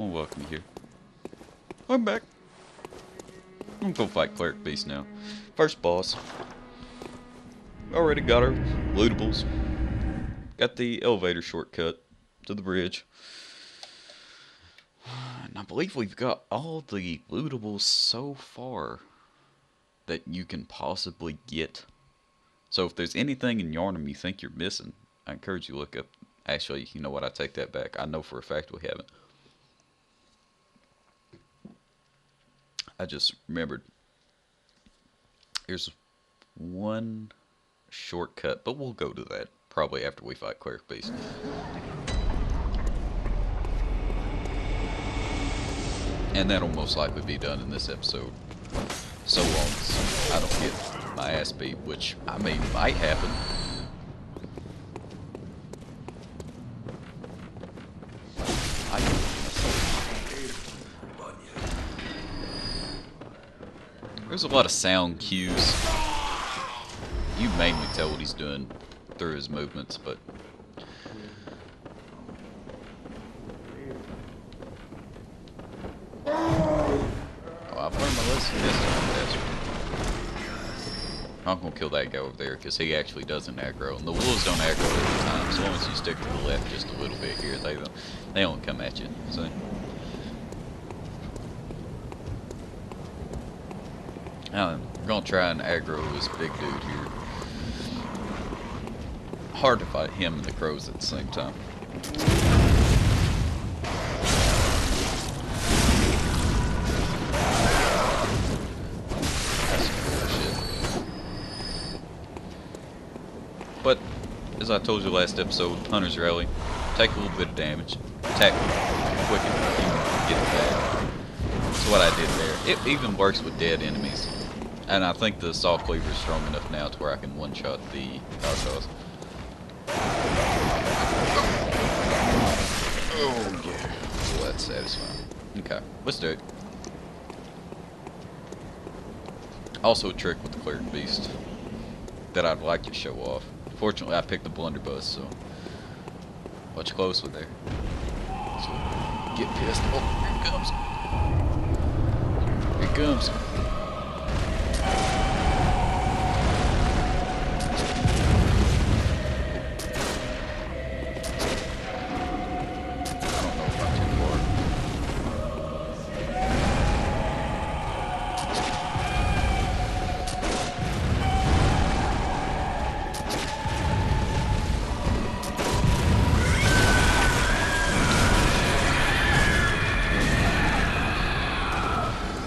Well, welcome you here. I'm back. I'm gonna go fight Cleric Beast now. First boss. Already got our lootables. Got the elevator shortcut to the bridge. And I believe we've got all the lootables so far that you can possibly get. So if there's anything in Yarnum you think you're missing, I encourage you to look up. Actually, you know what? I take that back. I know for a fact we haven't. I just remembered. There's one shortcut, but we'll go to that probably after we fight Cleric Beast. And that'll most likely be done in this episode. So long as I don't get my ass beat, which, I mean, might happen. There's a lot of sound cues. You mainly tell what he's doing through his movements, but I've learned my lesson this time. I'm gonna kill that guy over there because he actually doesn't aggro, and the wolves don't aggro every time. As long as you stick to the left just a little bit here, they don't come at you. See? Now I'm gonna try and aggro this big dude here. Hard to fight him and the crows at the same time. That's some bullshit. But as I told you last episode, Hunter's Rally, take a little bit of damage, attack quick and get it back. That's what I did there. It even works with dead enemies. And I think the assault cleaver is strong enough now to where I can one-shot the gargoyles. Oh yeah, well, that's satisfying. Okay, let's do it. Also a trick with the Cleric Beast that I'd like to show off. Fortunately, I picked the blunderbuss, so watch closely there. So get pissed. Oh, here it comes. Here it comes.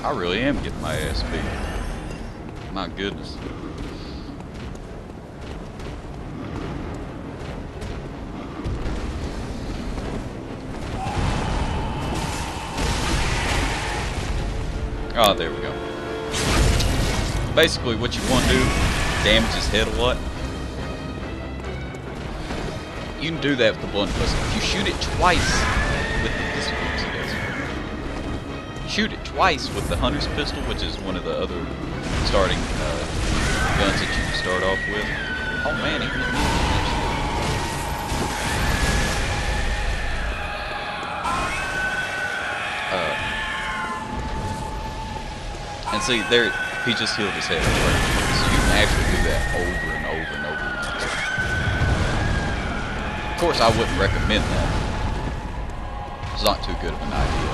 I really am getting my ass beat. My goodness. Oh, there we go. Basically, what you want to do, damage his head a lot. You can do that with the blunderbuss. If you shoot it twice with this, shoot it twice with the hunter's pistol, which is one of the other starting guns that you can start off with. Oh man, even the music. And see, there, he just healed his head. So you can actually do that over and over and over again. Of course, I wouldn't recommend that. It's not too good of an idea.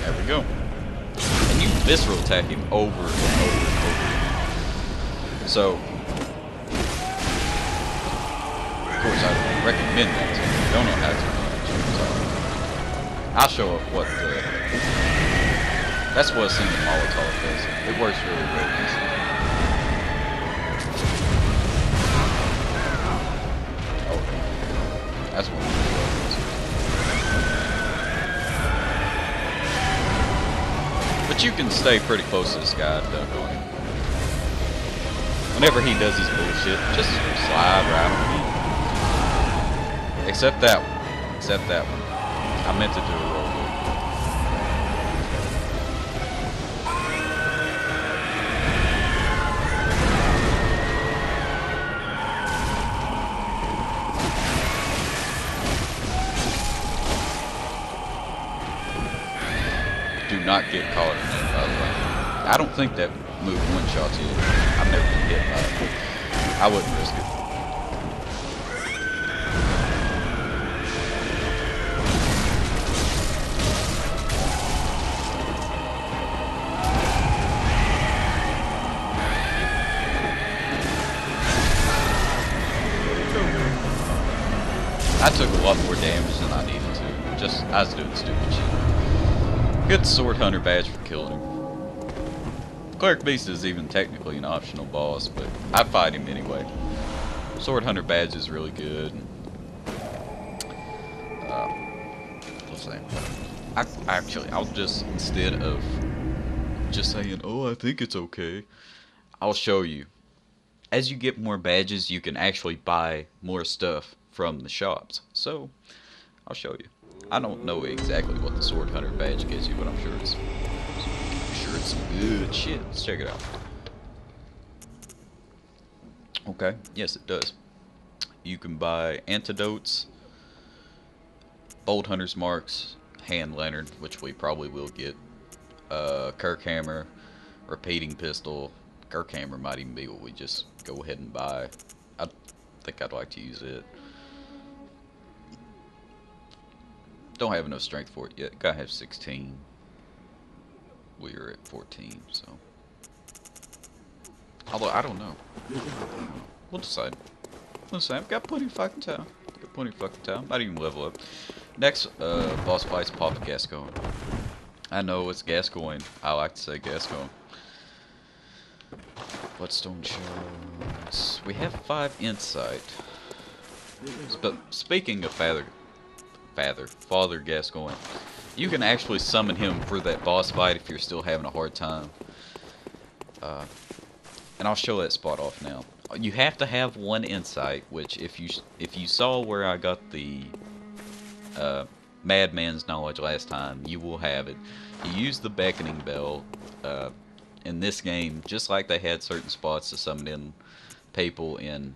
There we go. And you visceral attack him over and over and over again. So, of course, I recommend that to you. If you don't know how to do it, I'll show up what the... That's what a single Molotov does. It works really, really easy. Oh, that's one of the weapons. But you can stay pretty close to this guy, don't you? Whenever he does his bullshit, just slide right on in. Except that one. Except that one. I meant to do a roll move. do not get caught in that, by the way. I don't think that move one-shots you. I've never been hit by it. I wouldn't risk it. I took a lot more damage than I needed to. I was doing stupid shit. Get the Sword Hunter badge for killing him. Cleric Beast is even technically an optional boss, but I fight him anyway. Sword Hunter badge is really good. What's that? I'll just, instead of just saying, oh, I think it's okay, I'll show you. As you get more badges, you can actually buy more stuff from the shops. So, I'll show you. I don't know exactly what the Sword Hunter badge gives you, but I'm sure it's some good shit. Let's check it out. Okay, yes it does. You can buy antidotes, Bolt Hunter's Marks, Hand Lantern, which we probably will get, Kirk Hammer, Repeating Pistol. Kirk Hammer might even be what we just go ahead and buy. I think I'd like to use it. Don't have enough strength for it yet. Gotta have 16. We're at 14, so. Although, I don't know. We'll decide. Listen, I've got plenty of fucking time. Might even level up. Next, boss fight's Papa Gascoigne. I know it's Gascoigne. I like to say Gascoigne. Bloodstone shards. We have 5 insight. But speaking of Father Gascoigne, you can actually summon him for that boss fight if you're still having a hard time. And I'll show that spot off now. You have to have 1 insight, which if you saw where I got the Madman's knowledge last time, you will have it. You use the beckoning bell in this game, just like they had certain spots to summon in people in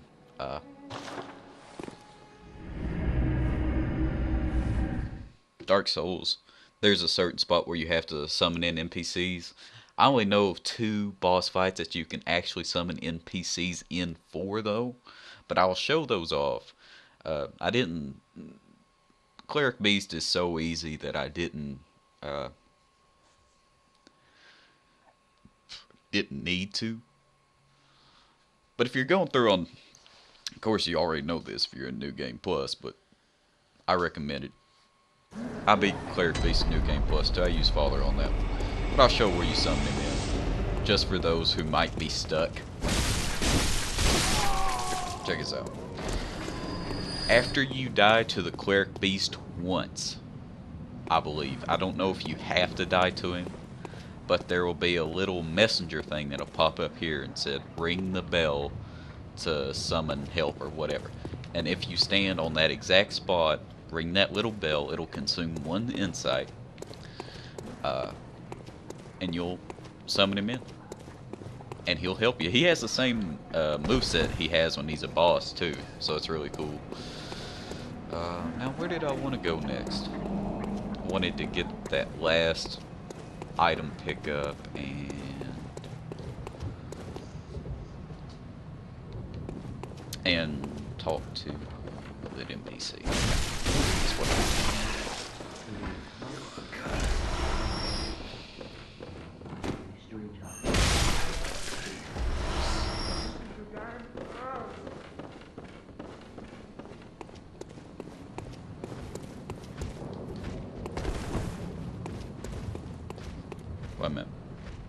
Dark Souls. There's a certain spot where you have to summon in NPCs. I only know of 2 boss fights that you can actually summon NPCs in for, though. But I'll show those off. I didn't... Cleric Beast is so easy that I didn't need to. But if you're going through on... Of course, you already know this if you're in New Game Plus, but I recommend it. I beat Cleric Beast New Game Plus too. I use Father on that one. But I'll show where you summon him in. Just for those who might be stuck. Check this out. After you die to the Cleric Beast once, I believe. I don't know if you have to die to him. But there will be a little messenger thing that'll pop up here and said, ring the bell to summon help or whatever. And if you stand on that exact spot, ring that little bell, it'll consume 1 insight, and you'll summon him in, and he'll help you. He has the same moveset he has when he's a boss too, so it's really cool. Now where did I want to go next? I wanted to get that last item pickup and talk to the NPC. That's what Wait a minute.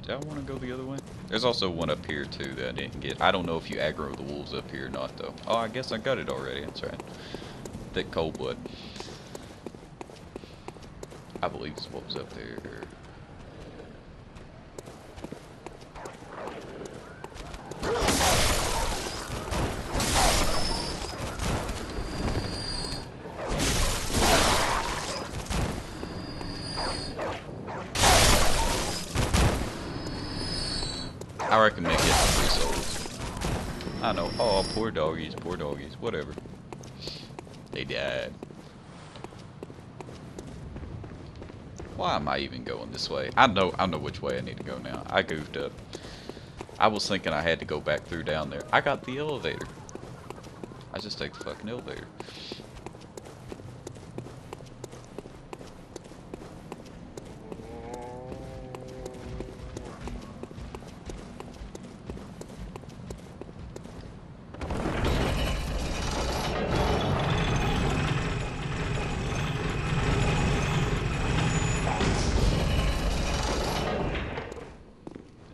Did I want to go the other way? There's also one up here too that I didn't get. I don't know if you aggro the wolves up here or not though. Oh, I guess I got it already. That's right. Thick cold blood. I believe is what was up there. I recommend getting 3 souls. I know. Oh, poor doggies, whatever. They died. Why am I even going this way? I know which way I need to go now. I goofed up. I was thinking I had to go back through down there. I got the elevator. I just take the fucking elevator.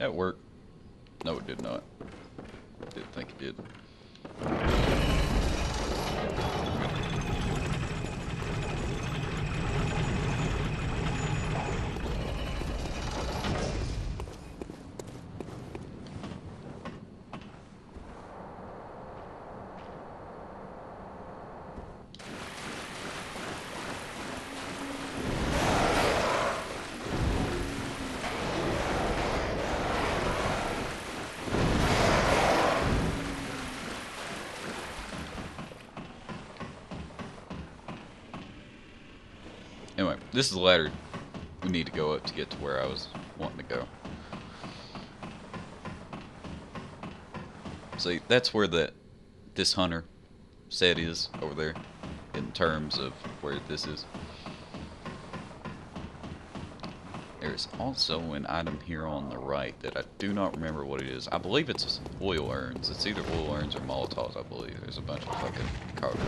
That worked. No, it did not. Didn't think it did. Anyway, this is the ladder we need to go up to get to where I was wanting to go. See, that's where this hunter set is over there in terms of where this is. There's also an item here on the right that I do not remember what it is. I believe it's oil urns. It's either oil urns or Molotovs, I believe. There's a bunch of fucking cargo.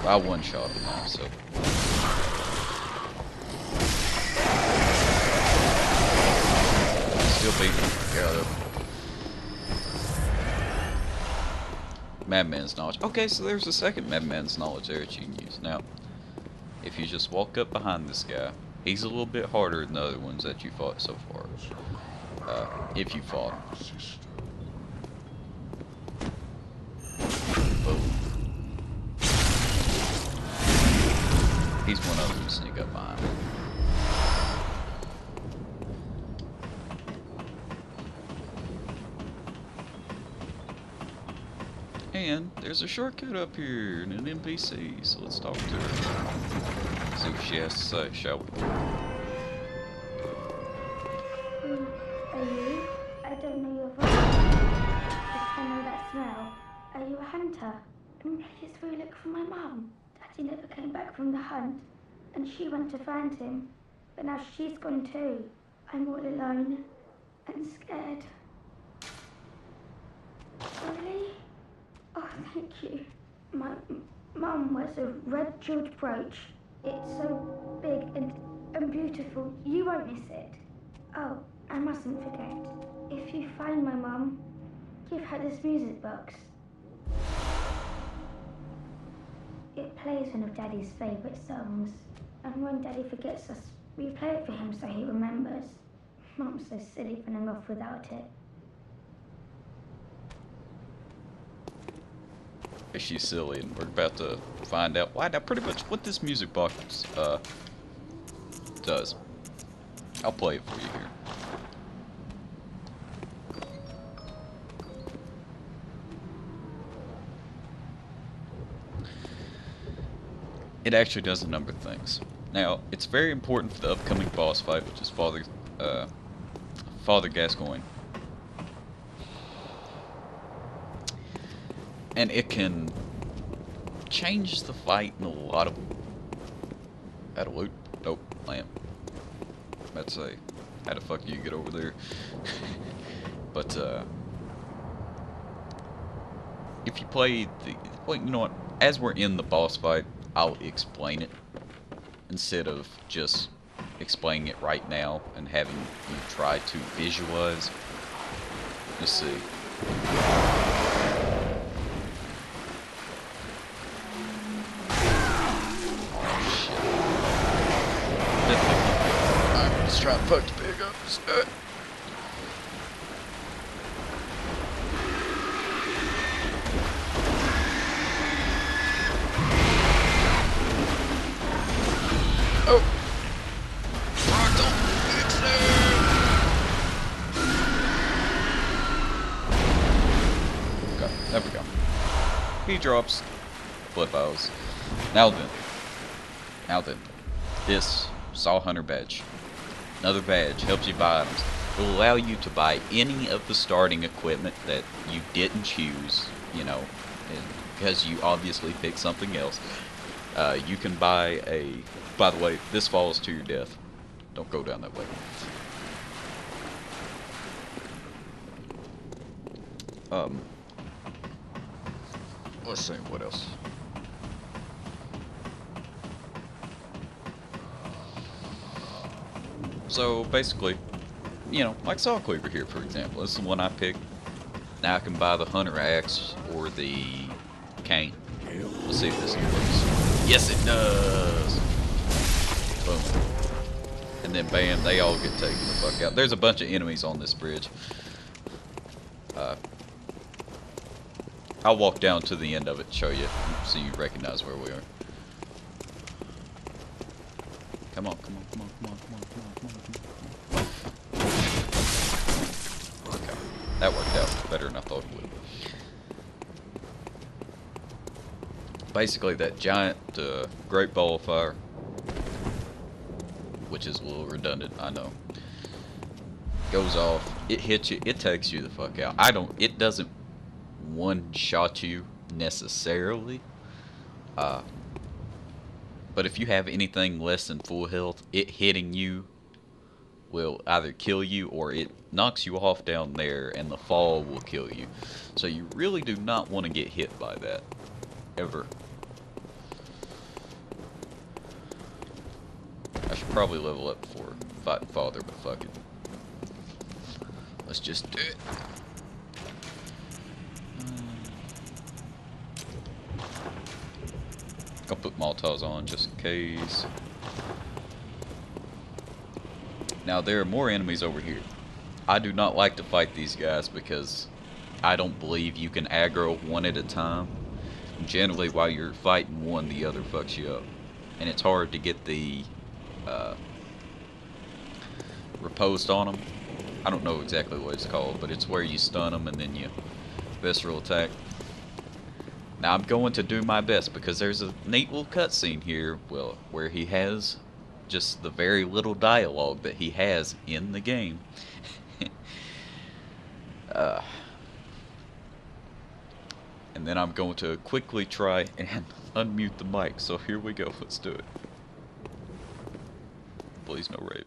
I one-shot him now, so. Still beating the out of Madman's Knowledge. Okay, so there's a second Madman's Knowledge there that you can use. Now, if you just walk up behind this guy, he's a little bit harder than the other ones that you fought so far. If you fought him. He's one of them to sneak up behind him. And there's a shortcut up here and an NPC, so let's talk to her. See what she has to say, shall we? Who are you? I don't know your voice. Just I know that smell. Are you a hunter? Please go look for my mum. Daddy never came back from the hunt, and she went to find him. But now she's gone too. I'm all alone and scared. Really? Oh, thank you. My mum wears a red jeweled brooch. It's so big and beautiful. You won't miss it. Oh, I mustn't forget. If you find my mum, give her this music box. It plays one of Daddy's favourite songs. And when Daddy forgets us, we play it for him so he remembers. Mum's so silly running off without it. She's silly, and we're about to find out why. Now, pretty much what this music box does. I'll play it for you here. It actually does a number of things. Now, it's very important for the upcoming boss fight, which is Father Gascoigne. And it can change the fight in a lot of... Out of loot? Nope, lamp. Let's say, how the fuck do you get over there? But, if you play the... Well, you know what? As we're in the boss fight, I'll explain it. Instead of just explaining it right now and having you try to visualize. Let's see. Let's try and fuck the pig up. Oh! Fractal! It's there! Okay, there we go. He drops blood vials. Now then. this Saw Hunter badge. Another badge helps you buy items. It will allow you to buy any of the starting equipment that you didn't choose, you know, because you obviously picked something else. You can buy a... By the way, this falls to your death. Don't go down that way. Let's see, what else? So basically, you know, like Saw Cleaver here, for example. This is the one I picked. Now I can buy the Hunter Axe or the cane. Let's see if this works. Yes, it does! Boom. And then bam, they all get taken the fuck out. There's a bunch of enemies on this bridge. I'll walk down to the end of it and show you so you recognize where we are. Come on, come on, come on, come on, come on, come on, come on. Okay, that worked out better than I thought it would. Basically, that giant great ball of fire, which is a little redundant, I know, goes off. It hits you. It takes you the fuck out. It doesn't one-shot you necessarily, but if you have anything less than full health, it hitting you will either kill you or it knocks you off down there and the fall will kill you. So you really do not want to get hit by that ever. I should probably level up before fighting Father, but fuck it, let's just do it. I'll put Molotovs on just in case. Now there are more enemies over here. I do not like to fight these guys because I don't believe you can aggro one at a time. Generally while you're fighting one, the other fucks you up. And it's hard to get the riposte on them. I don't know exactly what it's called, but it's where you stun them and then you visceral attack. Now I'm going to do my best because there's a neat little cutscene here, well, where he has just the very little dialogue that he has in the game. And then I'm going to quickly try and unmute the mic. So here we go. Let's do it. Please no rape.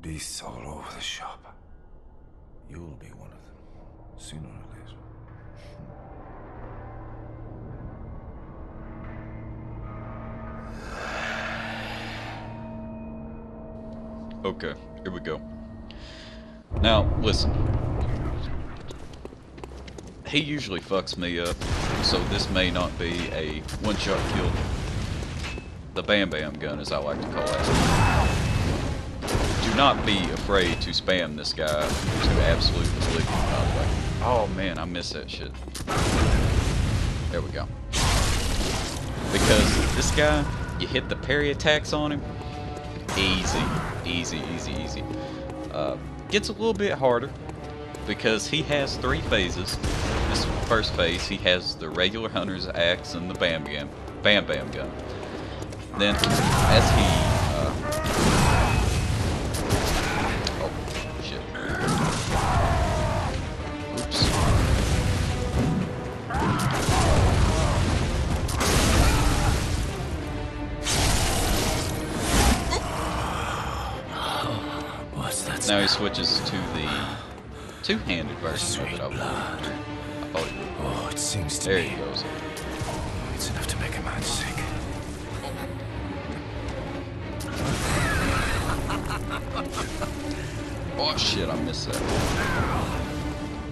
Beasts all over the shop. You'll be one of them, sooner or later. Okay, here we go. Now, listen. He usually fucks me up, so this may not be a one-shot kill. The Bam Bam gun, as I like to call it. Do not be afraid to spam this guy to absolute oblivion, by the way. Oh man, I missed that shit. There we go. Because this guy, you hit the parry attacks on him, easy, easy, easy, easy. Gets a little bit harder because he has 3 phases. This first phase, he has the regular Hunter's Axe and the Bam Bam gun. Then, as he now he switches to the two-handed version of it, I thought it would. Oh, it seems to there me. he goes. It's enough to make a man sick. Oh shit, I missed that.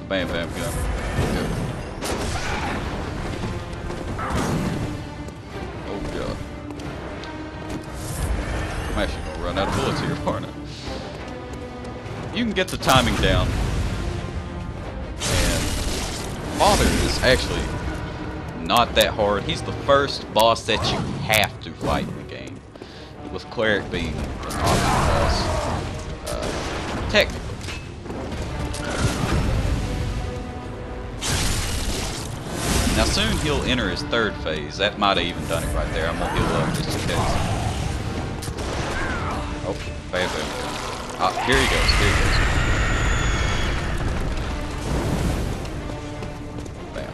The Bam Bam gun. Good. Oh god. I'm actually gonna run out of bullets here, aren't I? You can get the timing down. And Father is actually not that hard. He's the first boss that you have to fight in the game, with Cleric being an optional boss, technically. Now soon he'll enter his third phase. That might have even done it right there. I'm gonna heal up just in case. Oh, bam, bam. Ah, here he goes. Here he goes. Bam.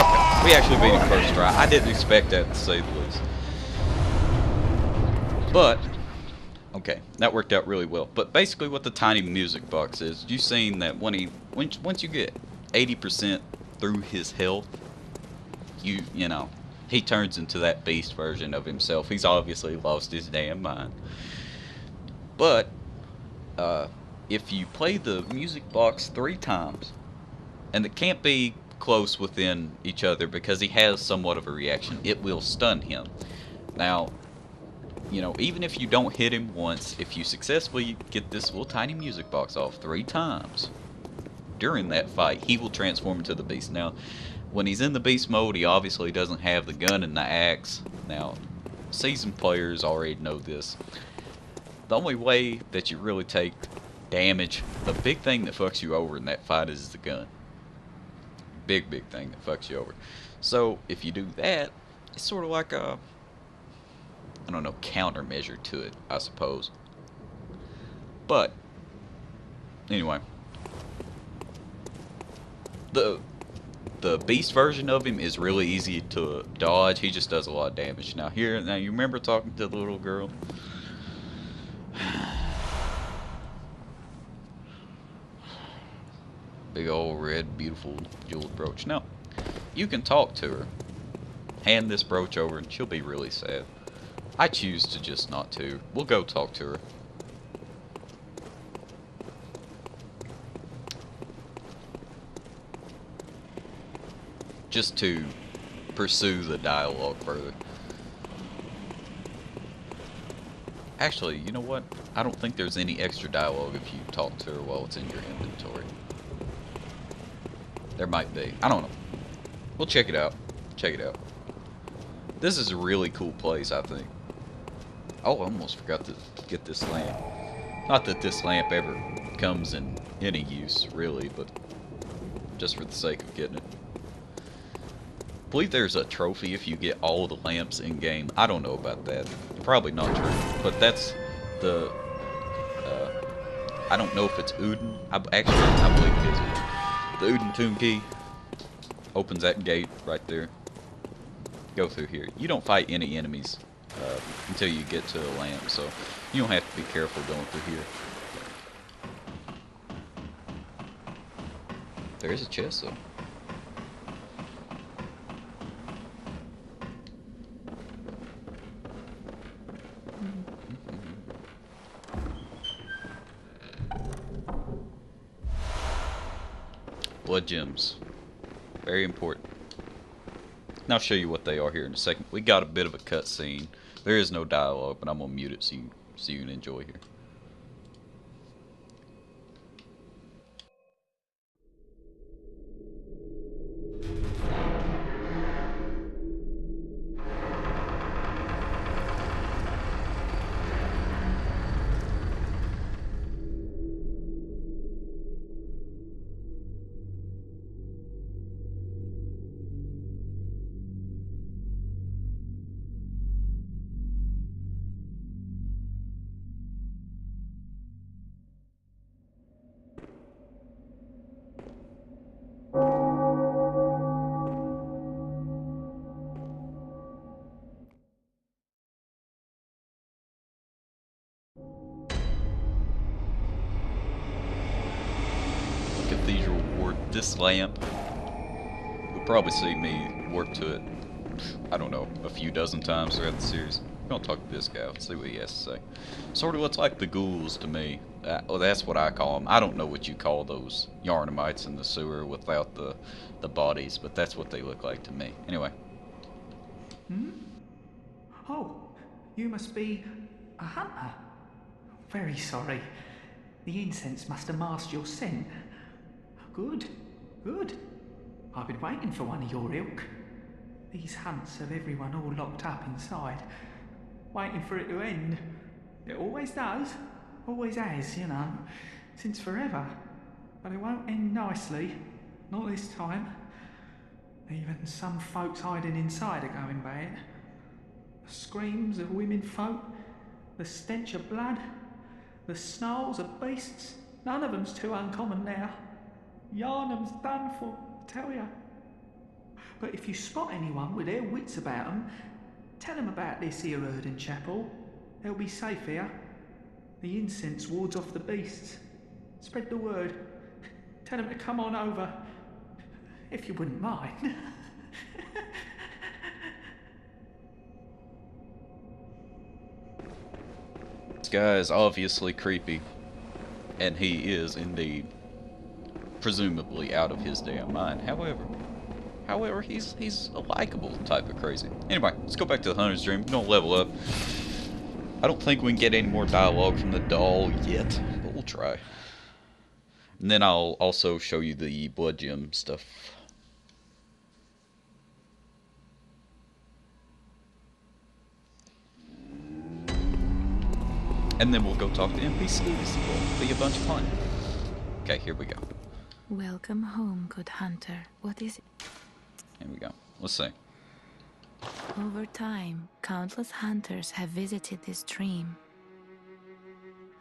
Okay, we actually beat him first try. I didn't expect that, to say the least. But okay, that worked out really well. But basically what the tiny music box is, you've seen that once you get 80% through his health, you know, he turns into that beast version of himself. He's obviously lost his damn mind. But if you play the music box 3 times, and it can't be close within each other because he has somewhat of a reaction, it will stun him. Now, you know, even if you don't hit him once, if you successfully get this little tiny music box off 3 times during that fight, he will transform into the beast. Now, when he's in the beast mode, he obviously doesn't have the gun and the axe. Now, seasoned players already know this. The only way that you really take damage, the big thing that fucks you over in that fight is the gun. Big thing that fucks you over. So, if you do that, it's sort of like a, I don't know, countermeasure to it, I suppose. But anyway, the beast version of him is really easy to dodge. He just does a lot of damage. Now you remember talking to the little girl? Big old red, beautiful jeweled brooch. Now, you can talk to her. Hand this brooch over and she'll be really sad. I choose to just not to. We'll go talk to her. Just to pursue the dialogue further. Actually, you know what? I don't think there's any extra dialogue if you talk to her while it's in your inventory. There might be. I don't know. We'll check it out. Check it out. This is a really cool place, I think. Oh, I almost forgot to get this lamp. Not that this lamp ever comes in any use, really, but just for the sake of getting it. I believe there's a trophy if you get all the lamps in game. I don't know about that. Probably not true, but that's the. I don't know if it's Uden. I believe it is Uden. The Uden tomb key opens that gate right there. Go through here. You don't fight any enemies until you get to the lamp, so you don't have to be careful going through here. There is a chest though. Blood gems. Very important. And I'll show you what they are here in a second. We got a bit of a cutscene. There is no dialogue, but I'm gonna mute it so you can enjoy here. Cathedral Ward. This lamp, you'll probably see me work to it, I don't know, a few dozen times throughout the series. I'm gonna talk to this guy, let's see what he has to say. Sort of looks like the ghouls to me. Well, that's what I call them. I don't know what you call those Yarnamites in the sewer without the bodies, but that's what they look like to me. Anyway. Oh, you must be a hunter. Very sorry. The incense must have masked your scent. Good, good. I've been waiting for one of your ilk. These hunts have everyone all locked up inside, waiting for it to end. It always does, always has, you know, since forever. But it won't end nicely, not this time. Even some folks hiding inside are going bad. The screams of women folk, the stench of blood, the snarls of beasts, none of them's too uncommon now. Yarnum's done for, I tell ya. But if you spot anyone with their wits about 'em, tell 'em about this here Erden Chapel. They'll be safe here. The incense wards off the beasts. Spread the word. Tell 'em to come on over, if you wouldn't mind. This guy is obviously creepy, and he is indeed, presumably out of his damn mind. However, he's a likable type of crazy. Anyway, let's go back to the Hunter's Dream. We're gonna level up. I don't think we can get any more dialogue from the doll yet, but we'll try. And then I'll also show you the blood gem stuff. And then we'll go talk to NPCs. It'll be a bunch of fun. Okay, here we go. Welcome home, good hunter. What is it? Here we go. Let's see. Over time, countless hunters have visited this dream.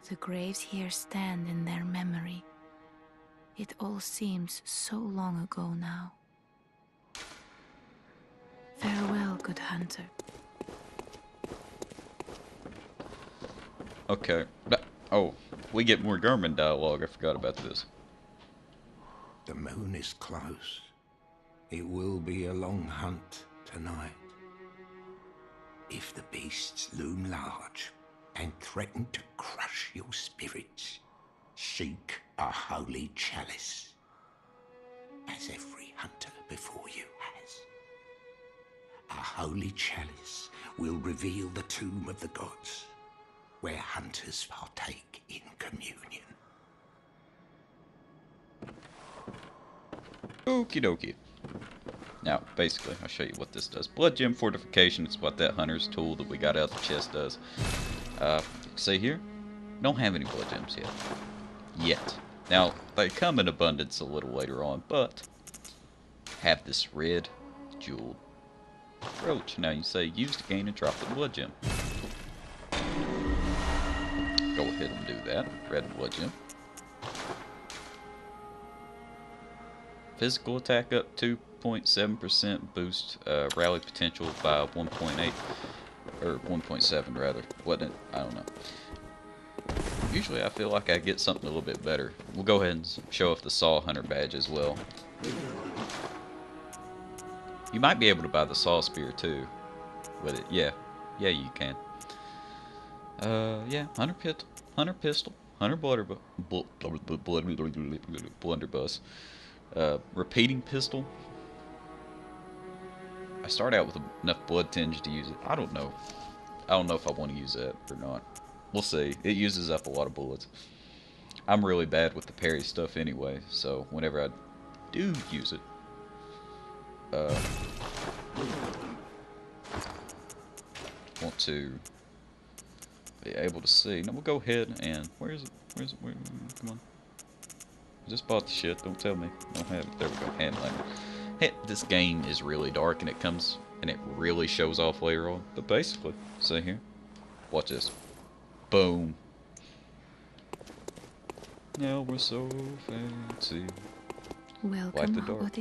The graves here stand in their memory. It all seems so long ago now. Farewell, good hunter. Okay. Oh, we get more Garmin dialogue. I forgot about this. The moon is close. It will be a long hunt tonight. If the beasts loom large and threaten to crush your spirits, seek a holy chalice, as every hunter before you has. A holy chalice will reveal the tomb of the gods, where hunters partake in communion. Okie dokie. Now, basically, I'll show you what this does. Blood gem fortification is what that hunter's tool that we got out the chest does. See here? Don't have any blood gems yet. Now, they come in abundance a little later on, but have this red jeweled brooch. Now you say use to gain and drop the blood gem. Go ahead and do that. Red blood gem. Physical attack up 2.7%, boost rally potential by 1.8 or 1.7 rather. Wasn't it? I don't know. Usually I feel like I get something a little bit better. We'll go ahead and show off the Saw Hunter badge as well. You might be able to buy the Saw Spear too. With it, yeah, you can. Yeah, Hunter pistol, Hunter blunderbuss, repeating pistol. I start out with enough blood tinge to use it. I don't know if I want to use that or not. We'll see. It uses up a lot of bullets. I'm really bad with the parry stuff anyway, so whenever I do use it, want to be able to see. Now we'll go ahead and where is it? Come on. I just bought the shit. Don't tell me. Don't have it. There we go. Handling. Hey, this game is really dark and it really shows off later on. But basically, see here. Watch this. Boom. Now we're so fancy. Welcome. Like the dark.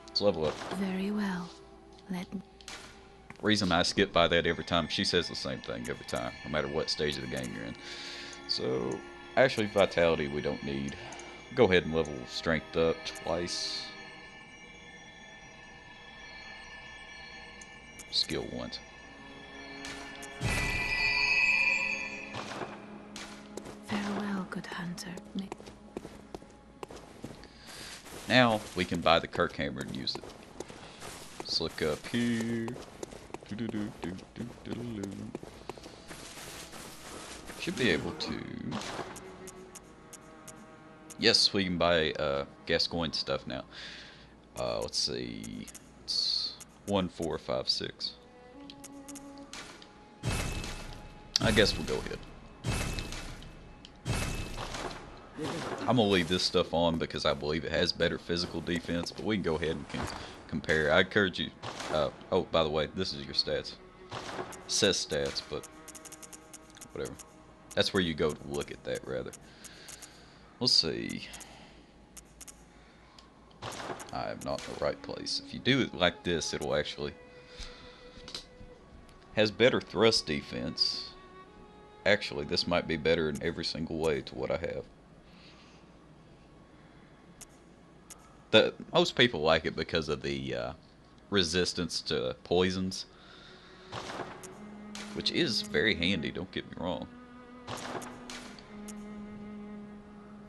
Let's level up. Very well. Reason I skip by that every time. She says the same thing every time, no matter what stage of the game you're in. So, actually, vitality we don't need. Go ahead and level strength up twice. Skill once. Farewell, good hunter. Now we can buy the Kirk hammer and use it. Let's look up here. Should be able to. Yes, we can buy Gascoigne stuff now. Let's see. It's 1, 4, 5, 6. I guess we'll go ahead. I'm gonna leave this stuff on because I believe it has better physical defense, but we can go ahead and compare. I encourage you. Oh, by the way, this is your stats. It says stats, but whatever. That's where you go to look at that, rather. Let's see. I am not in the right place. If you do it like this, it'll actually has better thrust defense. Actually, this might be better in every single way to what I have. Most people like it because of the resistance to poisons, which is very handy, don't get me wrong.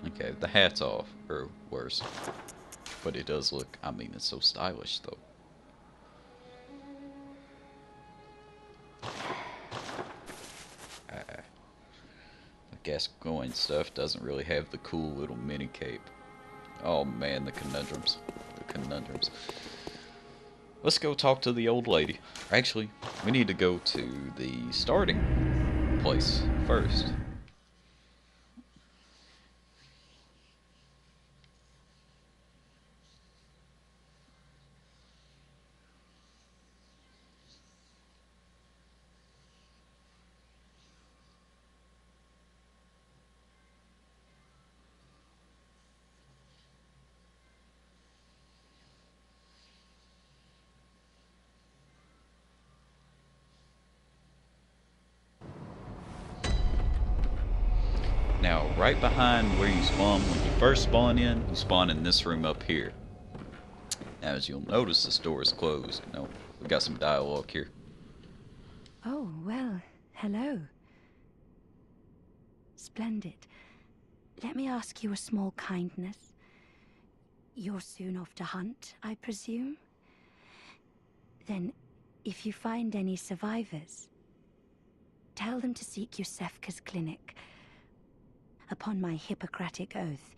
Okay, the hat's off, or worse. But it does look, I mean, it's so stylish, though. The Gascoigne stuff doesn't really have the cool little mini cape. Oh man, the conundrums. The conundrums. Let's go talk to the old lady. Actually, we need to go to the starting place first. Now, right behind where you spawn, when you first spawn in, you spawn in this room up here. Now, as you'll notice, this door is closed. You know, we got some dialogue here. Oh, well, hello. Splendid. Let me ask you a small kindness. You're soon off to hunt, I presume? Then, if you find any survivors, tell them to seek Yusefka's clinic. Upon my Hippocratic oath,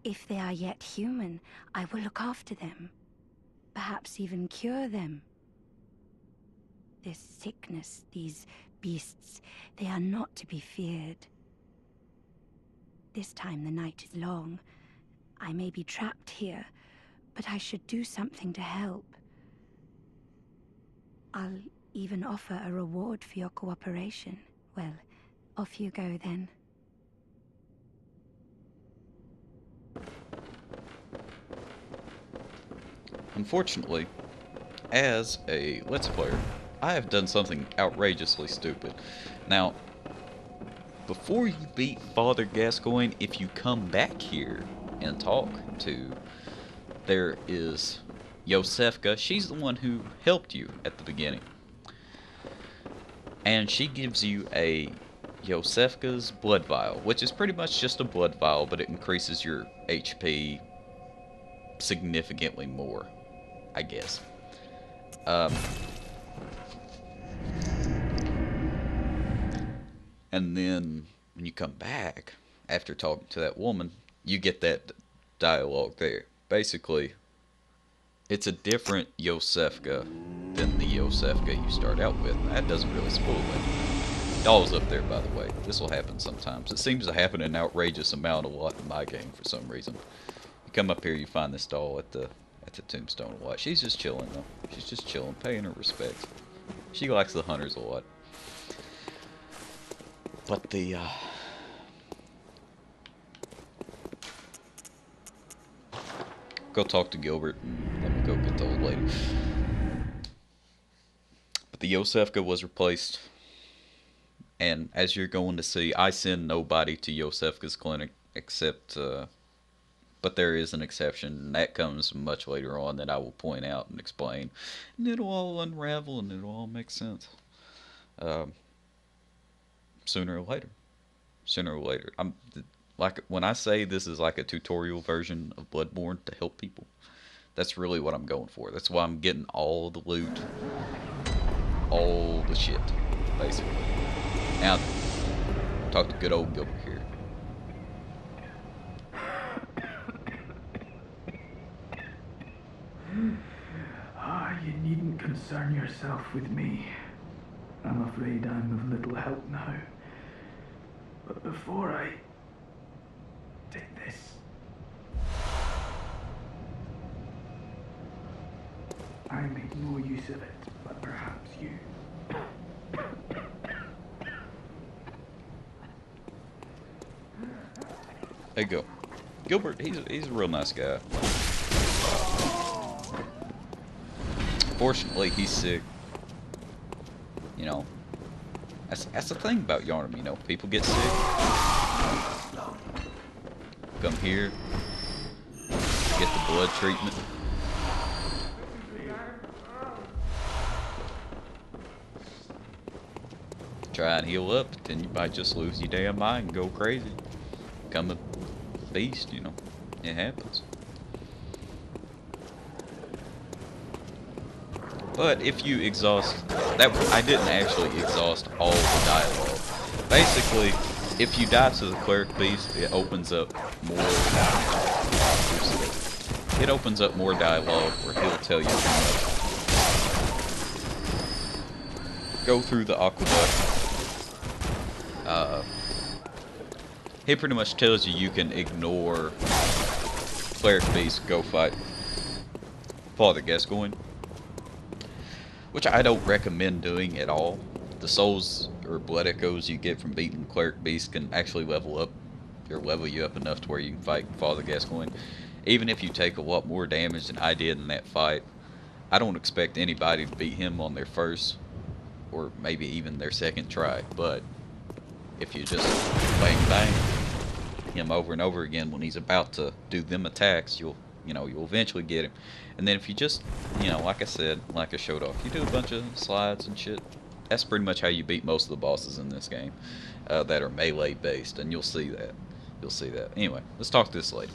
if they are yet human, I will look after them. Perhaps even cure them. This sickness, these beasts, they are not to be feared. This time the night is long. I may be trapped here, but I should do something to help. I'll even offer a reward for your cooperation. Well, off you go then. Unfortunately, as a Let's Player, I have done something outrageously stupid. Now, before you beat Father Gascoigne, if you come back here and talk to, there is Yusefka. She's the one who helped you at the beginning. And she gives you a Yusefka's blood vial, which is pretty much just a blood vial, but it increases your HP significantly more, I guess. And then when you come back after talking to that woman, you get that dialogue there. Basically, it's a different Yusefka than the Yusefka you start out with. That doesn't really spoil it. Y'all's up there, by the way. This will happen sometimes. It seems to happen an outrageous amount a lot in my game for some reason. You come up here, you find this doll at the tombstone a lot. She's just chilling though. She's just chilling, paying her respects. She likes the hunters a lot. But the go talk to Gilbert and let me go get the old lady. But the Yusefka was replaced, and as you're going to see, I send nobody to Yusefka's clinic except but there is an exception, and that comes much later on that I will point out and explain, and it'll all unravel and it'll all make sense sooner or later. Like, when I say this is like a tutorial version of Bloodborne to help people, that's really what I'm going for. That's why I'm getting all the loot, all the shit, basically. Now, talk to good old Gilbert here. You needn't concern yourself with me. I'm afraid I'm of little help now. But before I did this, I made no use of it, but perhaps you. There you go. Gilbert, he's a real nice guy. Fortunately, he's sick. You know, that's the thing about Yarnum, you know, people get sick. Come here, get the blood treatment. Try and heal up, then you might just lose your damn mind and go crazy. Become a beast, you know. It happens. But if you exhaust that, I didn't actually exhaust all the dialogue. Basically, if you die to the Cleric Beast, it opens up more. It opens up more dialogue where he'll tell you to go through the aqueduct. He pretty much tells you can ignore Cleric Beast, go fight Father Gascoigne, which I don't recommend doing at all. The souls or blood echoes you get from beating Cleric Beast can actually level up, or level you up enough to where you can fight Father Gascoigne. Even if you take a lot more damage than I did in that fight, I don't expect anybody to beat him on their first, or maybe even their second try. But if you just bang bang him over and over again when he's about to do them attacks, you'll eventually get him. And then if you just, like I said, like I showed off, you do a bunch of slides and shit. That's pretty much how you beat most of the bosses in this game that are melee based, and you'll see that. You'll see that. Anyway, let's talk to this lady.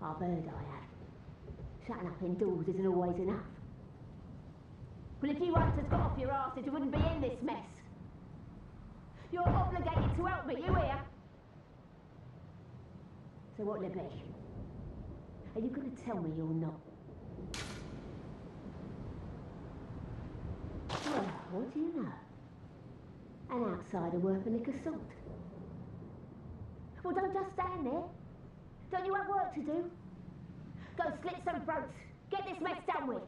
I've heard I have. Shutting up indoors isn't always enough. Well, if you once had got off your arse, you wouldn't be in this mess. You're obligated to help me, you hear? So what'll it be? Are you going to tell me you're not? Well, what do you know? An outsider worth a lick of salt. Well, don't just stand there. Don't you have work to do? Go slit some throats. Get this mess done with.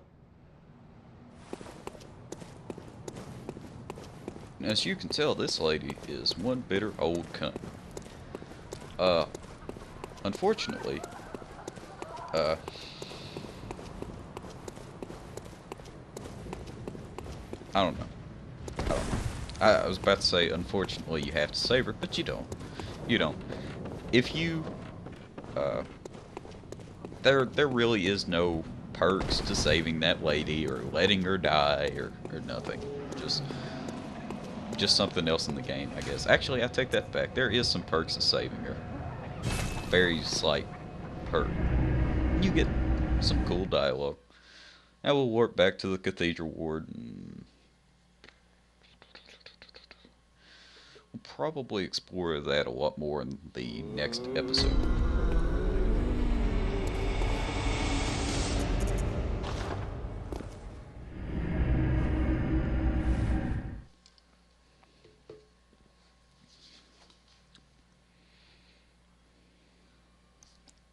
As you can tell, this lady is one bitter old cunt. Unfortunately, I don't know. I was about to say, unfortunately, you have to save her, but you don't. You don't. If you, there really is no perks to saving that lady or letting her die or nothing. Just something else in the game, I guess. Actually, I take that back. There is some perks to saving her. Very slight perk. You get some cool dialogue. Now we'll warp back to the Cathedral Ward and we'll probably explore that a lot more in the next episode.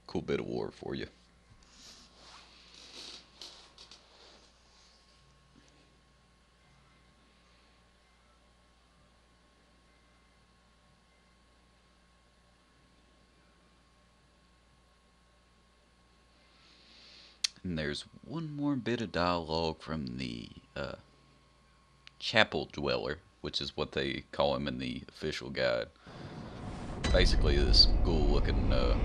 Cool bit of war for you. And there's one more bit of dialogue from the Chapel Dweller, which is what they call him in the official guide. Basically, this ghoul-looking motherfucker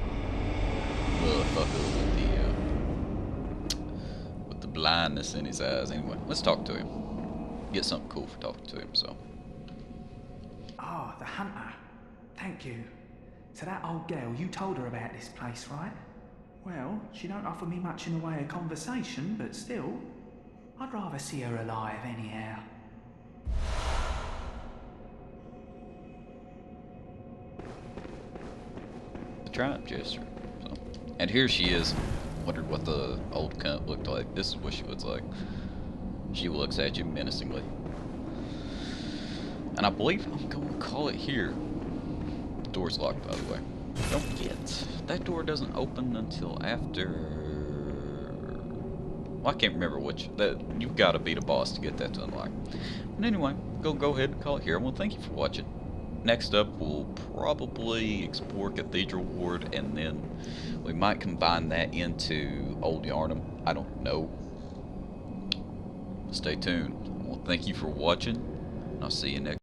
with the blindness in his eyes. Anyway, let's talk to him. Get something cool for talking to him. So, Ah, the hunter. Thank you. So that old girl, you told her about this place, right? Well, she don't offer me much in the way of conversation, but still, I'd rather see her alive anyhow. The triumph gesture. So. And here she is. Wondered what the old cunt looked like. This is what she looks like. She looks at you menacingly. And I believe I'm going to call it here. The door's locked, by the way. Don't forget, that door doesn't open until after... Well, I can't remember which. You've got to beat a boss to get that to unlock. But anyway, go ahead and call it here. Well, thank you for watching. Next up, we'll probably explore Cathedral Ward, and then we might combine that into Old Yarnum. I don't know. Stay tuned. Well, thank you for watching, and I'll see you next